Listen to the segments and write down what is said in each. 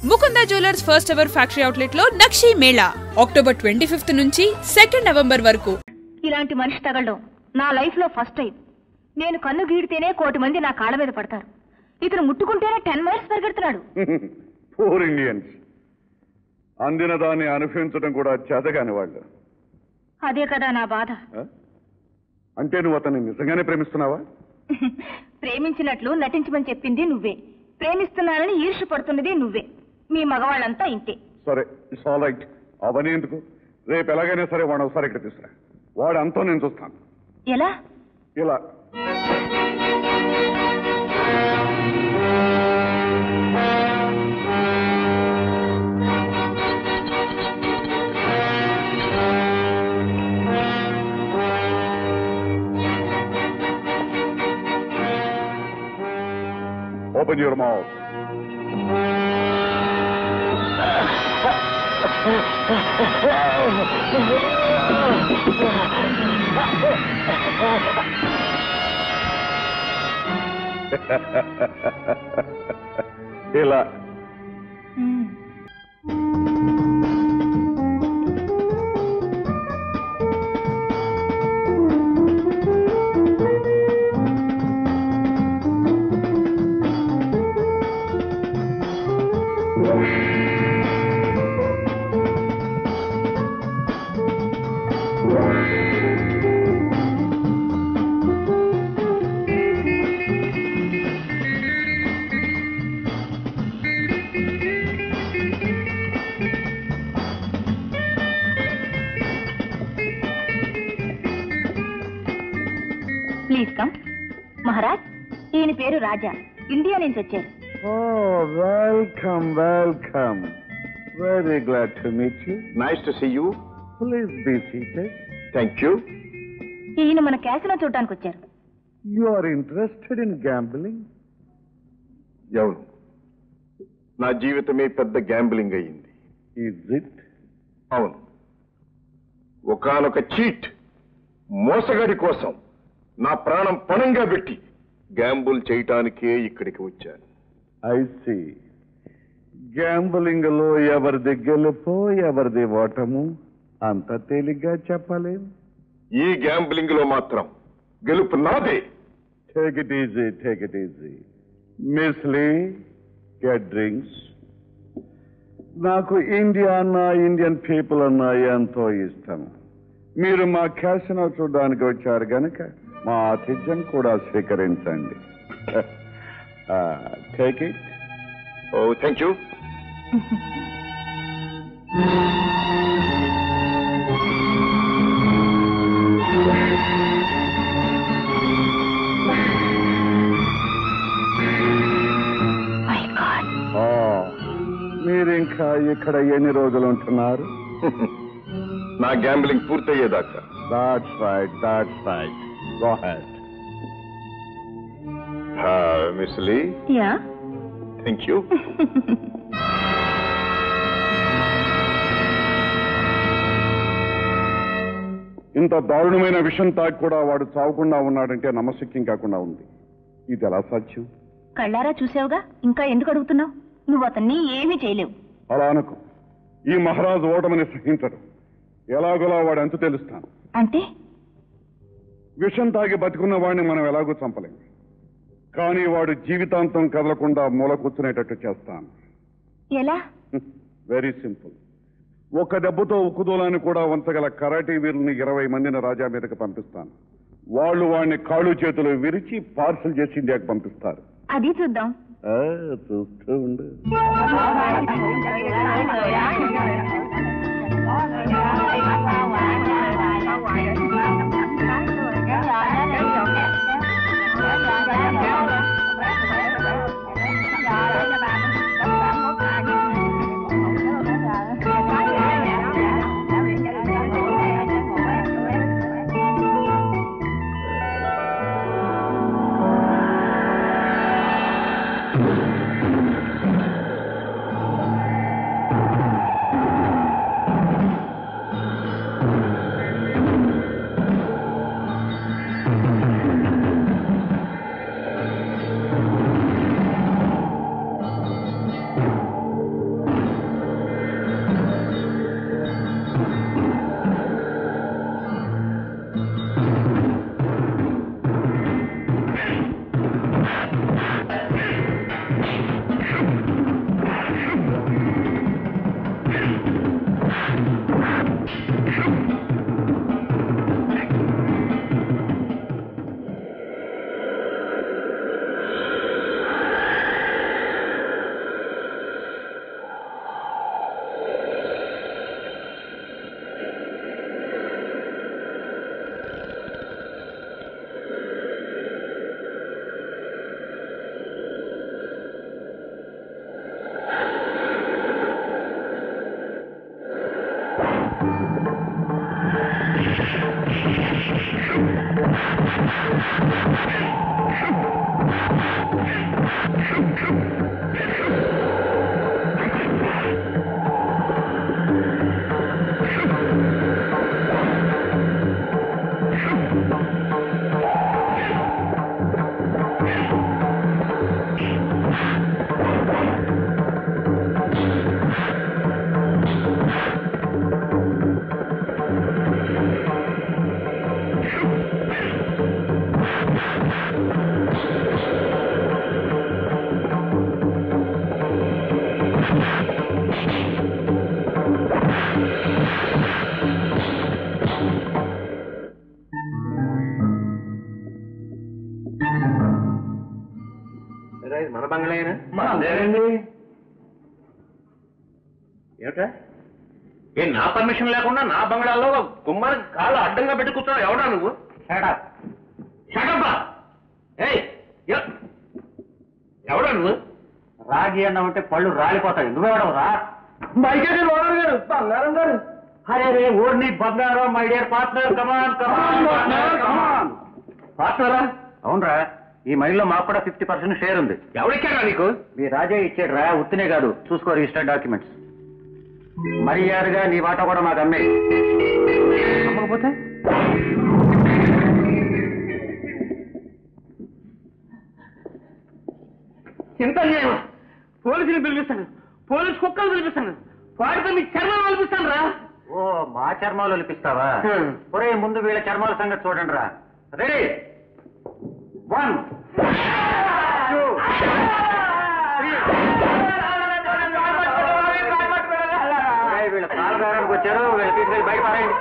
Mukunda jewellers first ever factory outlet లో నక్షి Mela October 25 నుంచి 2 November వరకు. ఇలాంటి మనిషి తగలడం నా లైఫ్ లో ఫస్ట్ టైం. నేను కన్ను గీడితేనే 1,000,000 మంది నా కాళ్ళ మీద పడతారు. ఇతను ముట్టుకుంటేనే 10 మైల్స్ పరిగెడుతున్నాడు. పూర్ ఇండియన్స్ అందిన దాన్ని అనుభవించడం కూడా చేతగాని వాళ్ళు. అదే కదా నా బాధ. అంటే నువ్వు అతన్ని నిజంగానే ప్రేమిస్తున్నావా? ప్రేమించినట్లు నటించమని చెప్పింది నువ్వే, ప్రేమిస్తున్నానని ఈర్ష పడుతున్నది నువ్వే. మీ మగవాళ్ళంతా ఇంతే. సరే, ఇట్స్ ఆల్ రైట్. అవన్నీ ఎందుకు, రేపు ఎలాగైనా సరే వాడు ఒకసారి ఇక్కడ తీసుకురా. వాడు అంతా నేను చూస్తాను. ఎలా? ఇలా. Open your mouth. ఇలా. Please come. మహారాజ్, ఈయన పేరు రాజా, ఇండియా నుంచి వచ్చారు. Welcome welcome. Very glad to meet you. Nice to see you. Please be seated. Thank you. ఈయన మన క్యాసినో చూడటానికి వచ్చారు. You are interested in gambling? అవును, నా జీవితమే పెద్ద గ్యాంబ్లింగ్ అయ్యింది. Is it? అవును. ఒకానొక చీట్ మోసగాడి కోసం నా ప్రాణం పణంగా పెట్టి గ్యాంబుల్ చేయటానికే ఇక్కడికి వచ్చాను. I see. గ్యాంబ్లింగ్ లో ఎవరిది గెలుపో ఎవరిది ఓటము అంత తేలిగ్గా చెప్పలేము. ఈ గ్యాంబ్లింగ్ లో మాత్రం గెలుపు నాదే. Take it easy, take it easy. Miss Lee, get drinks. నాకు ఇండియా అన్నా ఇండియన్ పీపుల్ అన్నా ఎంతో ఇష్టం. మీరు మా క్యాసినో చూడడానికి వచ్చారు గనక మా ఆతిథ్యం కూడా స్వీకరించండి. Take it. Oh, thank you. మీరు ఇంకా ఇక్కడ ఎన్ని రోజులు ఉంటున్నారు? నా గ్యాంబ్లింగ్ పూర్తయ్యేదాకా. That's right, that's right. Go ahead. Miss Lee. Yeah. Thank you. ఇంత దారుణమైన విషయం తాకి కూడా వాడు చావకుండా ఉన్నాడంటే నమ్మశక్యం కాకుండా ఉంది. ఇది ఎలా సాధ్యం? కళ్ళారా చూసావుగా, ఇంకా ఎందుకు అడుగుతున్నావు? నువ్వు అతన్ని ఏమీ చేయలేవు. అలా అనుకో. ఈ మహారాజు ఓటమని సహించడు. ఎలాగోలా వాడు అంతు తెలుస్తాను. అంటే విషం తాగి బతుకున్న వాడిని మనం ఎలాగో చంపలేం. కానీ వాడు జీవితాంతం కదలకుండా మూల కూర్చునేటట్టు చేస్తాను. ఎలా? Very simple. ఒక్క దెబ్బతో ఉక్కుదూలాన్ని కూడా వంచగల కరాటీ వీరుల్ని 20 మందిని రాజా మీదకి పంపిస్తాను. వాళ్ళు వాడిని కాళ్ళు చేతులు విరిచి పార్సల్ చేసి ఇండియాకి పంపిస్తారు. అది చూద్దాం. చూస్తూ ఉండు. మన బంగ్లాయేనా? ఏమిటా? నా పర్మిషన్ లేకుండా నా బంగ్లాలో గుమ్మానికి కాళ్ళు అడ్డంగా పెట్టి కూర్చున్నావు. ఎవడా నువ్వు? ఎవడా నువ్వు? రాజీ అన్నామంటే పళ్ళు రాలిపోతాయి. నువ్వెవడవురా? బంగారం గారు. అరే రే ఓర్ని బంగారం, మై డియర్ పార్ట్నర్. కమాన్ కమాన్. పార్ట్నరా? అవునరా, ఈ మైల్లో మాకు కూడా 50% షేర్ ఉంది. ఎవరిచ్చారా నీకు? మీ రాజా ఇచ్చాడు రా. ఉత్తినే కాదు, చూసుకో రిజిస్టర్డ్ డాక్యుమెంట్స్. మర్యాదగా నీ వాటా కూడా మాకు అమ్మే. అమ్మకపోతే ఎంత అన్యాయం! పోలీసులు పిలిపిస్తాను, పోలీసు కుక్కలు పిలిపిస్తాను, వాటితో మీ చర్మాలు ఒలిపిస్తాను రా. ఓ, మా చర్మాలు ఒలిపిస్తావా? ఒరే, ముందు వీళ్ళ చర్మాల సంగతి చూడండి రా. రెడీ? 1 2 3. వీళ్ళ పాలదారానికి వచ్చారు. వీళ్ళ తీసుకెళ్ళి బయట పారేయండి.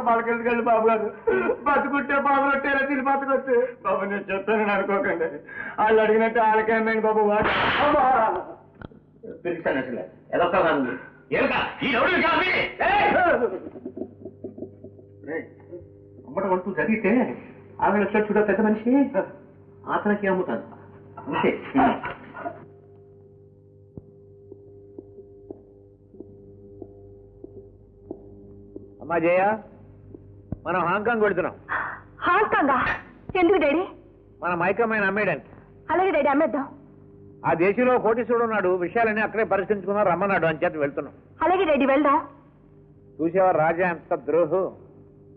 బతకెళ్ళి బాబు గారు, బతుకుంటే బాబు రొట్టేలా తిని బతకొచ్చు. బాబు నేను చెప్తానని అనుకోకండి. వాళ్ళు అడిగినట్టు వాళ్ళకేమైంది బాబు. పిలిచాను అసలు ఎదొక్క అమ్మట వంటూ జరిగితే ఆవిడ వచ్చాడు చూడ పెద్ద మనిషి, అతనికి అమ్ముతాను అంతే. అమ్మా జయ, మనం హాంకాంగ్ వెళుతున్నాం. హాంకాంగా? ఎందుకు డాడీ? మన మైకమ్మాయిని అమ్మేయడానికి. అలాగే డాడీ, అమ్మేద్దాం. ఆ దేశంలో కోటీశ్వరుడు ఉన్నాడు, విషయాలన్నీ అక్కడే పరిశీలించుకున్నా రమ్మన్నాడు, అని చేత వెళ్తున్నాం. అలాగే డాడీ, వెళ్దాం. చూసేవారు రాజా ఎంత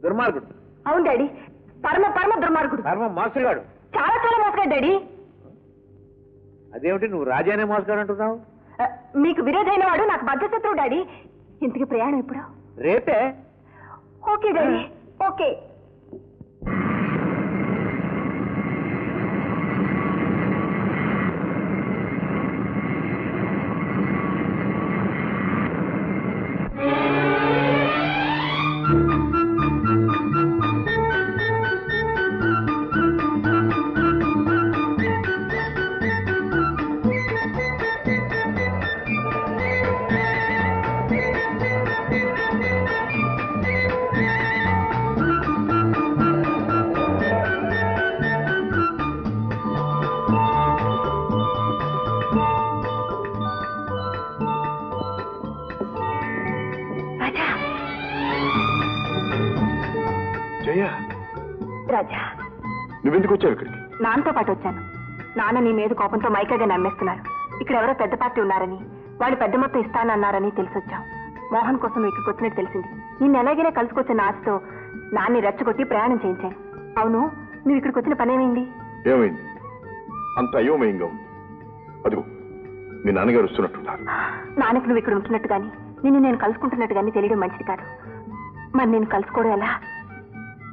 దుర్మార్గుడు. అవును డాడీ, పరమ పరమ దుర్మార్గుడు. పరమ మోసగాడు. చాలా చాలా మోసగాడు డాడీ. అదేమిటి నువ్వు రాజానే మోసగాడు అంటున్నావు? మీకు విరోధైన వాడు నాకు బద్ధశత్రువు డాడీ. ఇంతకి ప్రయాణం ఎప్పుడు? రేపే. Okay daddy, okay. రాజా, నువ్వెందుకు వచ్చావు ఇక్కడికి? నాన్నతో పాటు వచ్చాను. నాన్న నీ మీద కోపంతో మైకాగా నమ్మేస్తున్నారు. ఇక్కడ ఎవరో పెద్ద పార్టీ ఉన్నారని, వాళ్ళు పెద్ద మొత్తం ఇస్తానన్నారని తెలిసొచ్చాం. మోహన్ కోసం నువ్వు ఇక్కడికి వచ్చినట్టు తెలిసింది. నిన్ను ఎలాగైనా కలుసుకొచ్చిన ఆశతో నాన్ని రెచ్చగొట్టి ప్రయాణం చేయించాను. అవును, నువ్వు ఇక్కడికి వచ్చిన పనేమైంది? ఏమైంది? అంత అయోమయంగా ఉంది. అదిగో మీ నాన్నగారు వస్తున్నట్టున్నారు. నాన్నకు నువ్వు ఇక్కడ ఉంటున్నట్టు గాని, నిన్ను నేను కలుసుకుంటున్నట్టు గాని తెలియడం మంచిది కాదు. మరి నేను కలుసుకోవడం ఎలా?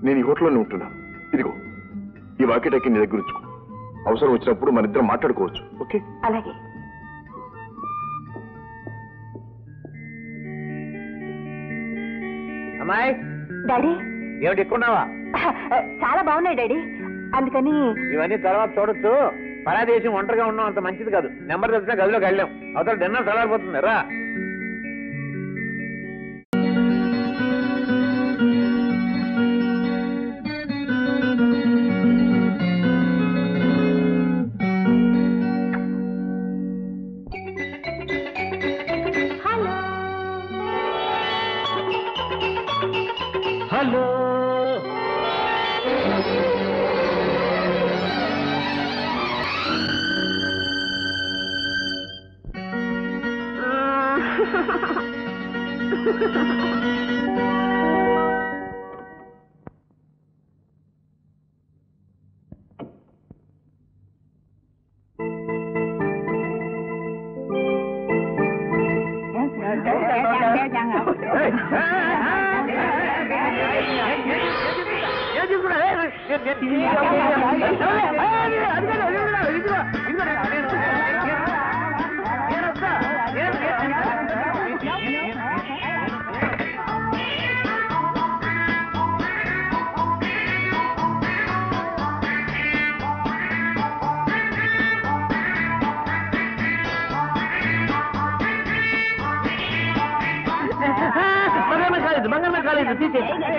నేను ఈ హోటల్లోనే ఉంటున్నాను. ఇదిగో ఈ వాకిటకి నీ దగ్గర ఉంచుకో. అవసరం వచ్చినప్పుడు మన ఇద్దరం మాట్లాడుకోవచ్చు. ఓకే? అలాగే. అమ్మాయి. డాడీ. ఏమిటి ఎక్కున్నావా? చాలా బాగున్నాయి డాడీ, అందుకని. ఇవన్నీ తర్వాత చూడొచ్చు. పరాదేశం ఒంటరిగా ఉండడం అంత మంచిది కాదు. నెంబర్ తెలిసిన గదిలోకి వెళ్ళాం. అవతల డిన్నర్ చల్లారిపోతుంది రా. హలో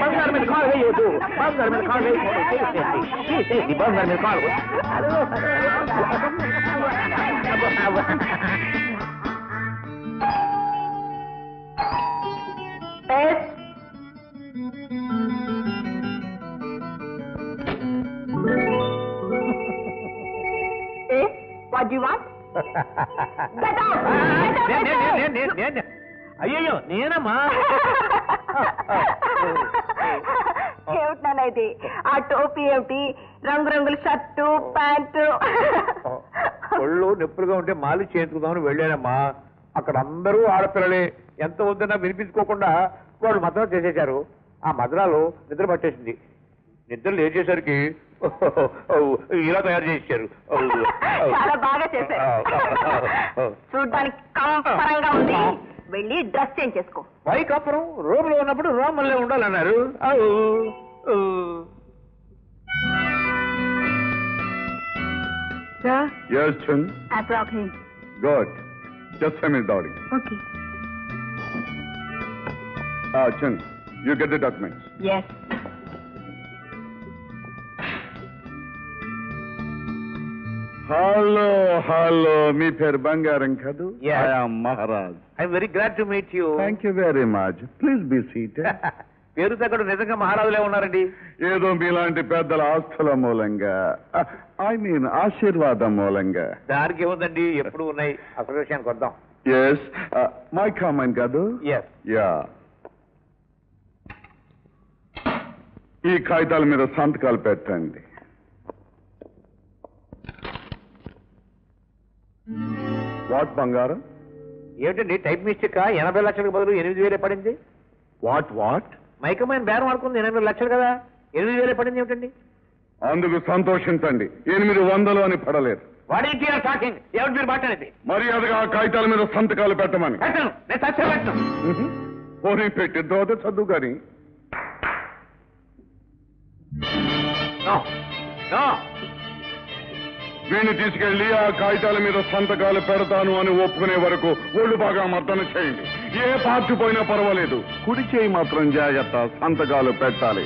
బంగారు మీద కాలు వేయదు బంగారు మీద కాలు వేయకూడదు బంగారు మీద కాలు What do you want? అయ్యో నేనమ్మా ఏమిటనైతే ఆ టోపీ ఏమిటి రంగురంగుల షర్టు ప్యాంటు ఒళ్ళు నొప్పులుగా ఉంటే మాలి చేయించుకుందామని వెళ్ళానమ్మా. అక్కడ అందరూ ఆడపిల్లలే. ఎంత వద్దన్నా వినిపించుకోకుండా వాళ్ళు మద్రాలు చేసేశారు. ఆ మద్రాలు నిద్ర పట్టేసింది. నిద్ర లేచేసరికి ఇలా తయారు చేశారు. చాలా బాగా చేశారు. చూడ్డానికి కంపరంగా ఉంది. వెళ్ళి డ్రెస్ చేంజ్ చేసుకో. వైకాపురం రోమ్లో ఉన్నప్పుడు రోమల్లే ఉండాలన్నారు. Yes, Chun. I brought him. Good. Just a minute, darling. Okay. Chun, you get the documents. Yes. Hello. మీ పేరు బంగారం కదూ? Yes. I am Maharaj. I'm very glad to meet you. Thank you very much. Please be seated. పేరు తగ్గడు నిజంగా మహారాజులే ఉన్నారండి. ఏదో మీలాంటి పెద్దల ఆస్తుల మూలంగా ఆశీర్వాదం మూలంగా. దానికి ఏముందండి, ఎప్పుడు ఉన్నాయి. అసలు విషయానికి వద్దాం. ఎస్ మై కామెంట్ కాదు. ఎస్. యా, ఈ కాగితాల మీద సంతకాలు పెట్టండి. వాట్ బంగారం? ఏమిటండి టైప్ మిస్టేక్? 80 లక్షలకు బదులు 8,000 పడింది. వాట్ మైకమైన బేరం ఆడుకుంది 8 లక్షలు కదా, 8,000 పడింది ఏమిటండి? అందుకు సంతోషించండి. 800 అని పడలేదు. వాడేంటి టాకింగ్? ఎవరు మీరు మాట్లాడేది? మర్యాదగా ఆ కాగితాల మీద సంతకాలు పెట్టమని. పెట్టను, నేను సత్యం పెట్టను. పోనీ పెట్టి దోత చదువు గాని. వీణ్ణి తీసుకెళ్లి ఆ కాగితాల మీద సంతకాలు పెడతాను అని ఒప్పుకునే వరకు ఒళ్ళు బాగా మర్దన చేయండి. ఏ పార్టీ పోయినా పర్వాలేదు, కుడి చేయి మాత్రం జాగ్రత్త, సంతకాలు పెట్టాలి.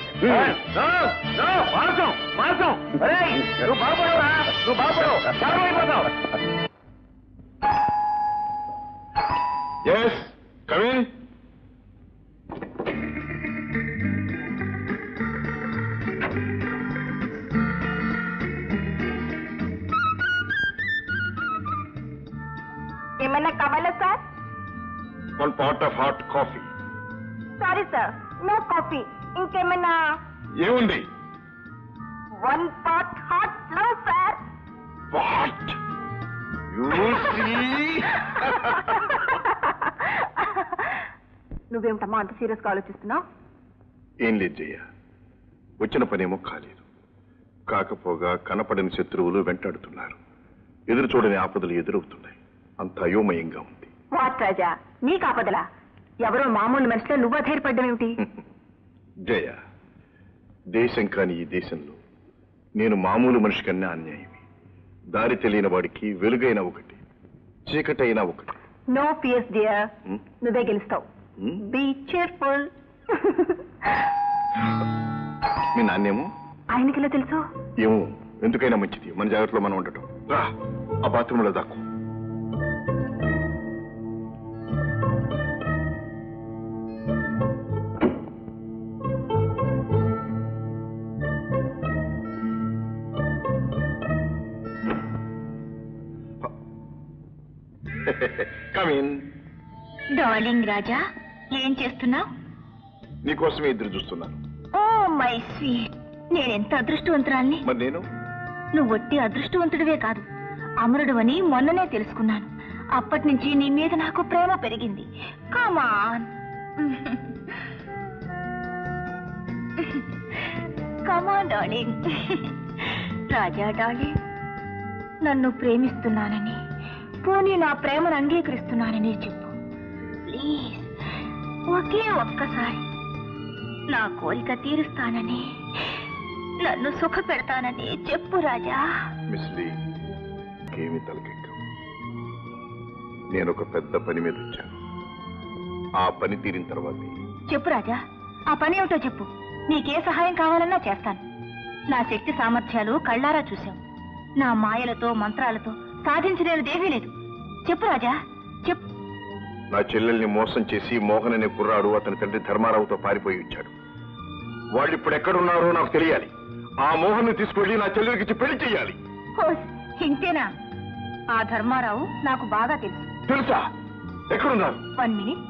Yes come in. ఏమైనా కావాలా sir? 1 pot of hot coffee. Sorry sir, no coffee. ఇంకేమైనా? ఏముంది? 1 pot hot flow sir. What? You see? నువ్వేమిటమ్మా అంత సీరియస్ గా ఆలోచిస్తున్నావు? ఏం లేదు జయ, వచ్చిన పనేమో కాలేదు. కాకపోగా కనపడని శత్రువులు వెంటాడుతున్నారు. ఎదురు చూడని ఆపదలు ఎదురవుతున్నాయి. అంత అయోమయంగా ఉంది. వాట్ రాజా, నీ కాపదలా? ఎవరో మామూలు మనిషిలో నువ్వు అధైర్యపడ్డమేమిటి? జయ, దేశం కాని ఈ దేశంలో నేను మామూలు మనిషి కన్నా అన్యాయమే. దారి తెలియని వాడికి వెలుగైన ఒకటి, చీకటైనా ఒకటి. నో ఫియర్స్ డియర్, నువ్వే గెలుస్తావు. Be cheerful. మీ నాన్నేమో? ఆయనకిలా తెలుసు? ఏమో, ఎందుకైనా మంచిది మన జాగ్రత్తలో మనం ఉండటం. రా, ఆ బాత్రూంలో దాక్కు. Come in. డార్లింగ్ రాజా, ఏం చేస్తున్నావు? నీకోసమే ఎదురు చూస్తున్నాను. ఓ మై స్వీట్, నేనెంత అదృష్టవంతురాల్ని. మరి నేను? నువ్వు ఒట్టి అదృష్టవంతుడివే కాదు, అమరుడు అని మొన్ననే తెలుసుకున్నాను. అప్పటి నుంచి నీ మీద నాకు ప్రేమ పెరిగింది. కమాన్ కమాన్ డార్లింగ్. రాజా డార్లింగ్, నన్ను ప్రేమిస్తున్నానని, పోనీ నా ప్రేమను అంగీకరిస్తున్నానని చెప్పు ప్లీజ్. ఒకే ఒక్కసారి నా కోరిక తీరుస్తానని, నన్ను సుఖ పెడతానని చెప్పు రాజా. మిస్ లీ, ఏమి తలకెక్క. నేను ఒక పెద్ద పని మీద వచ్చాను. ఆ పని తీరిన తర్వాత చెప్పు రాజా, ఆ పని ఏమిటో చెప్పు. నీకే సహాయం కావాలన్నా చేస్తాను. నా శక్తి సామర్థ్యాలు కళ్ళారా చూశావు. నా మాయలతో మంత్రాలతో సాధించలేనిదేమీ లేదు. చెప్పు రాజా, చెప్పు. నా చెల్లెల్ని మోసం చేసి మోహన్ అనే కుర్రాడు అతని తండ్రి ధర్మారావుతో పారిపోయి వచ్చాడు. వాళ్ళు ఇప్పుడు ఎక్కడున్నారో నాకు తెలియాలి. ఆ మోహన్ ని తీసుకెళ్లి నా చెల్లెలికి పెళ్లి చెయ్యాలి. ఇంతేనా? ఆ ధర్మారావు నాకు బాగా తెలుసు. తెలుసా? ఎక్కడున్నారు? 1 minute.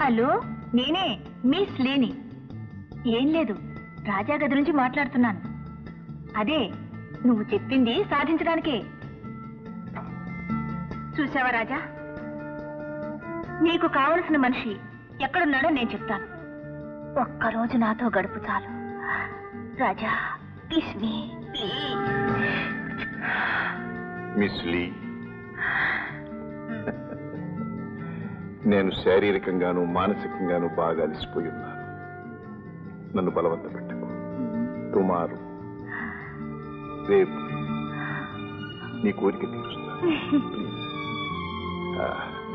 హలో, నేనే మిస్ లేని. ఏం లేదు, రాజా గది నుంచి మాట్లాడుతున్నాను. అదే నువ్వు చెప్పింది సాధించడానికే. చూసావా రాజా, నీకు కావలసిన మనిషి ఎక్కడున్నాడో నేను చెప్తాను. ఒక్కరోజు నాతో గడుపు చాలు Raja. Kiss me please. Miss Lee, నేను శారీరకంగాను మానసికంగాను బాగా అలసిపోయి ఉన్నాను. నన్ను బలవంత పెట్టకు. టుమారో, రేపు నీ కోరిక తీరుస్తాను.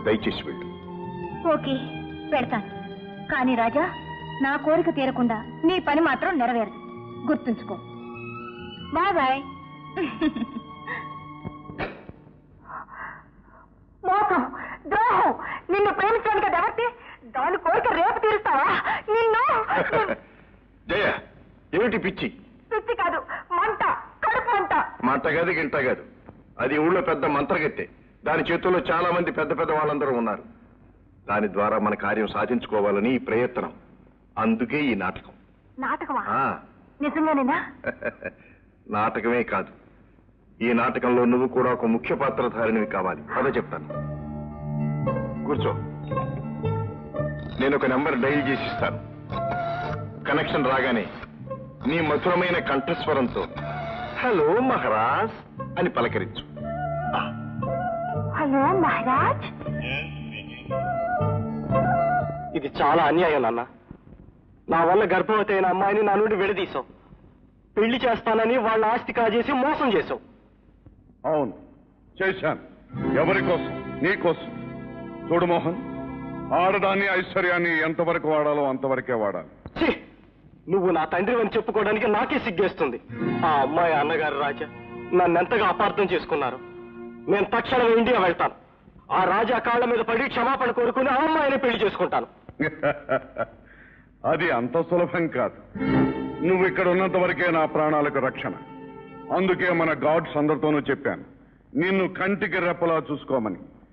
దయచేసి వెళ్ళు. ఓకే, పెడతాను. కానీ రాజా, నా కోరిక తీరకుండా నీ పని మాత్రం నెరవేరదు, గుర్తుంచుకో. Bye bye. మోసం, ద్రోహం, నిన్ను ప్రేమించడానికి ఎవరితే? దాని కోరిక రేపు తీరుస్తావా? నిన్ను. జయ, ఏమిటి పిచ్చి? పిచ్చి కాదు, మంట, కడుపు మంట. మంట కాదు, గింట కాదు. అది ఊళ్ళో పెద్ద మంత్రగత్తె. దాని చేతుల్లో చాలా మంది పెద్ద పెద్ద వాళ్ళందరూ ఉన్నారు. దాని ద్వారా మన కార్యం సాధించుకోవాలని ఈ ప్రయత్నం. అందుకే ఈ నాటకం. నాటకమా? నిజంగానేనా? నాటకమే కాదు, ఈ నాటకంలో నువ్వు కూడా ఒక ముఖ్య పాత్రధారినివి కావాలి. అదే చెప్తాను. కూర్చో. నేను ఒక నెంబర్ డైల్ చేసి ఇస్తాను. కనెక్షన్ రాగానే నీ మధురమైన కంఠస్వరంతో హలో మహారాజ్ అని పలకరించు. హలో మహారాజ్. ఇది చాలా అన్యాయం నాన్న. నా వల్ల గర్భవతి అయిన అమ్మాయిని నా నుండి విడదీశావు. పెళ్లి చేస్తానని వాళ్ళ ఆస్తి కాజేసి మోసం చేశావు. అవును, చేశాను. ఎవరి కోసం? నీ కోసం. చూడు మోహన్, ఆడదాన్ని ఐశ్వర్యాన్ని ఎంతవరకు వాడాలో అంతవరకే వాడాలి. నువ్వు నా తండ్రి అని చెప్పుకోవడానికి నాకే సిగ్గేస్తుంది. ఆ అమ్మాయి అన్నగారు రాజా నన్నెంతగా అపార్థం చేసుకున్నారు. నేను తక్షణం ఇండియా వెళ్తాను. ఆ రాజా కాళ్ళ మీద పడి క్షమాపణ కోరుకుని ఆ అమ్మాయిని పెళ్లి చేసుకుంటాను. అది అంత సులభం కాదు. నువ్వు ఇక్కడ ఉన్నంత వరకే నా ప్రాణాలకు రక్షణ. అందుకే మన గాడ్స్ అందరితోనూ చెప్పాను, నిన్ను కంటికి రెప్పలా చూసుకోమని.